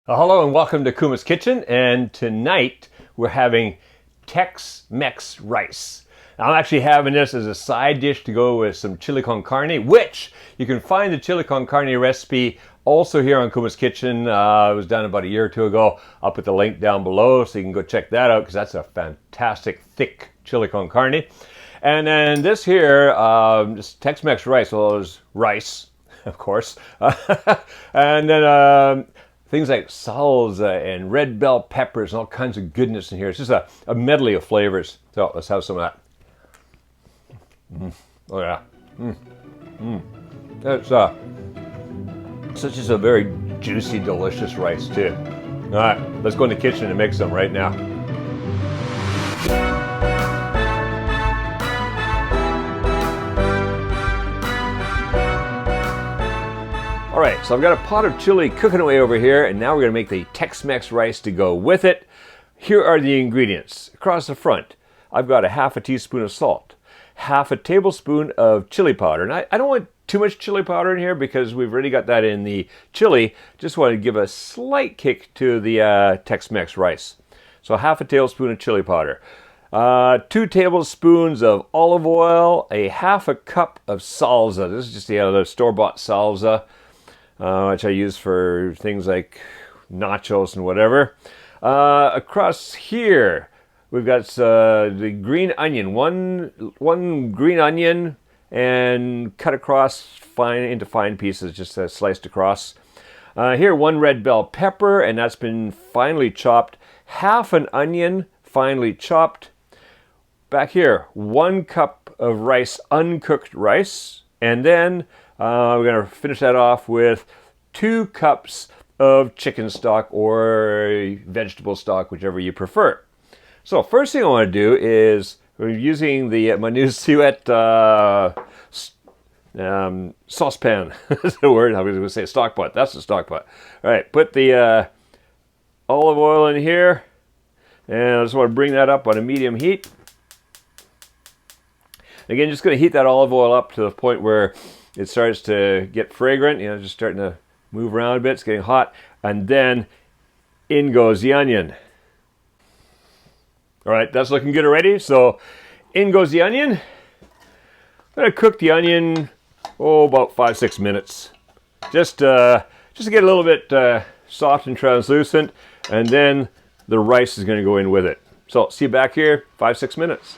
Hello and welcome to Kuma's Kitchen, and tonight we're having Tex-Mex rice. Now, I'm actually having this as a side dish to go with some chili con carne, which you can find the chili con carne recipe also here on Kuma's Kitchen. It was done about a year or two ago. I'll put the link down below so you can go check that out because that's a fantastic thick chili con carne. And then this here, just Tex-Mex rice. Well, there's rice, of course, and then things like salsa and red bell peppers and all kinds of goodness in here. It's just a medley of flavors. So let's have some of that. Oh yeah. It's just a very juicy, delicious rice too. All right, let's go in the kitchen and make some right now. All right, so I've got a pot of chili cooking away over here, and now we're gonna make the Tex-Mex rice to go with it. Here are the ingredients. Across the front, I've got a half a teaspoon of salt, half a tablespoon of chili powder. And I don't want too much chili powder in here because we've already got that in the chili. Just want to give a slight kick to the Tex-Mex rice. So half a tablespoon of chili powder. 2 tablespoons of olive oil, a half a cup of salsa. This is just the store-bought salsa, which I use for things like nachos and whatever. Across here, we've got the green onion, one green onion, and cut across into fine pieces, just sliced across. Here, 1 red bell pepper, and that's been finely chopped. Half an onion, finely chopped. Back here, 1 cup of rice, uncooked rice, and then we're going to finish that off with 2 cups of chicken stock or vegetable stock, whichever you prefer. So first thing I want to do is we're using my new Suet saucepan. That's the word. I was going to say stock pot. That's the stock pot. All right, put the olive oil in here, and I just want to bring that up on a medium heat. Again, just going to heat that olive oil up to the point where it starts to get fragrant, just starting to move around a bit. It's getting hot. And then in goes the onion. All right, that's looking good already. So in goes the onion. I'm going to cook the onion, about 5-6 minutes. Just to get a little bit soft and translucent. And then the rice is going to go in with it. So see you back here, 5-6 minutes.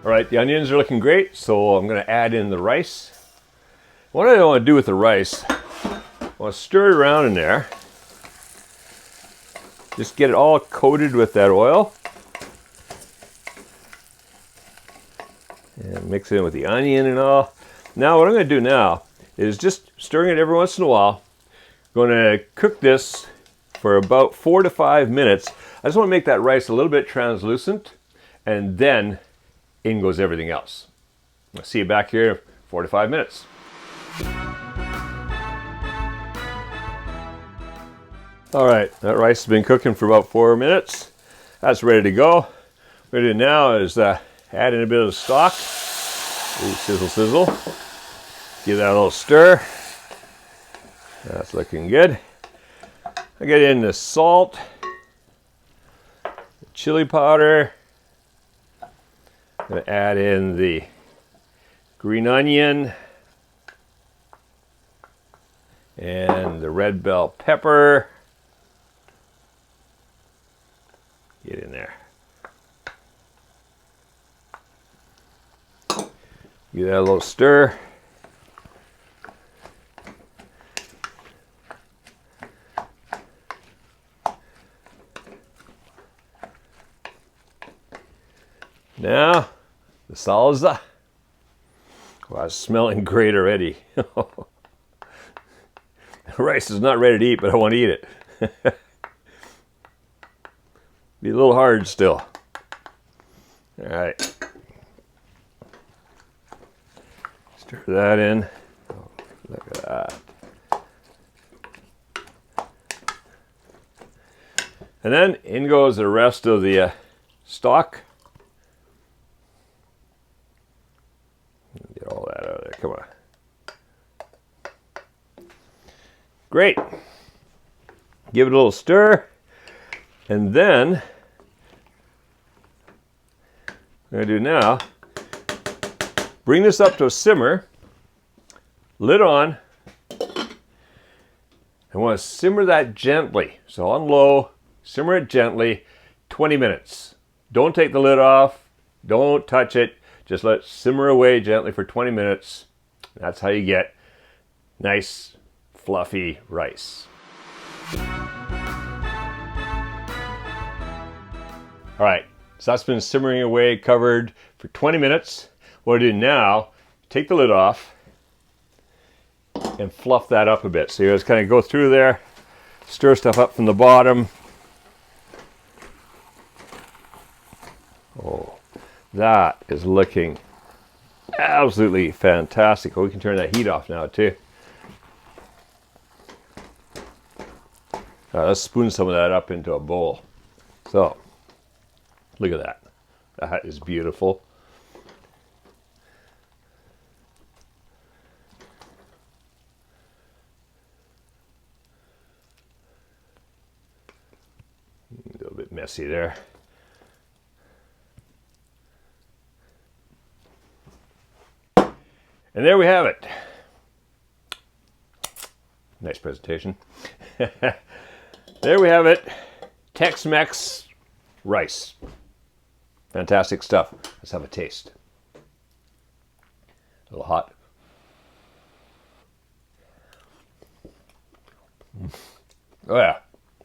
All right, the onions are looking great, so I'm going to add in the rice. What I want to do with the rice, I want to stir it around in there. Just get it all coated with that oil. And mix it in with the onion and all. Now what I'm going to do now is just stirring it every once in a while. I'm going to cook this for about 4 to 5 minutes. I just want to make that rice a little bit translucent, and then in goes everything else. I'll see you back here in 4 to 5 minutes. All right, that rice has been cooking for about 4 minutes. That's ready to go. What we're going to do now is add in a bit of the stock. Ooh, sizzle, sizzle. Give that a little stir. That's looking good. I get in the salt, the chili powder. I'm going to add in the green onion and the red bell pepper. Get in there. Give that a little stir. Now, the salsa. Wow, it's smelling great already. The rice is not ready to eat, but I want to eat it. Be a little hard still. All right. Stir that in. Oh, look at that. And then in goes the rest of the stock. Get all that out of there. Come on. Great. Give it a little stir. And then, what I'm going to do now, bring this up to a simmer, lid on. I want to simmer that gently. So on low, simmer it gently, 20 minutes. Don't take the lid off. Don't touch it. Just let it simmer away gently for 20 minutes. That's how you get nice, fluffy rice. All right, so that's been simmering away, covered for 20 minutes. What I do now, take the lid off and fluff that up a bit. So you just kind of go through there, stir stuff up from the bottom. Oh, that is looking absolutely fantastic. Oh, we can turn that heat off now too. Let's spoon some of that up into a bowl. So, look at that. That is beautiful. A little bit messy there. And there we have it. Nice presentation. There we have it. Tex-Mex rice. Fantastic stuff. Let's have a taste. A little hot. Oh yeah.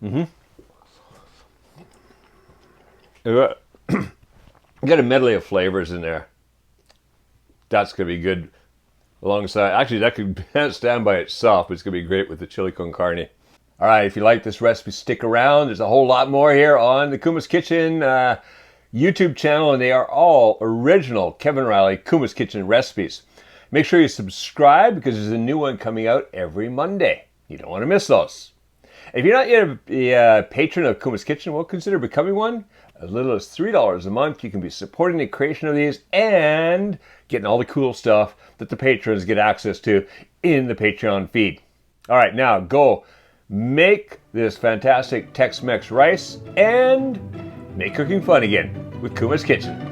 You got a medley of flavors in there. That's going to be good alongside. Actually, that could stand by itself, but it's going to be great with the chili con carne. All right, if you like this recipe, stick around. There's a whole lot more here on the Kuma's Kitchen YouTube channel, and they are all original Kevin Riley Kuma's Kitchen recipes. Make sure you subscribe because there's a new one coming out every Monday. You don't want to miss those. If you're not yet a patron of Kuma's Kitchen, well, consider becoming one. As little as $3 a month, you can be supporting the creation of these and getting all the cool stuff that the patrons get access to in the Patreon feed. All right, now go make this fantastic Tex-Mex rice and make cooking fun again with Kuma's Kitchen.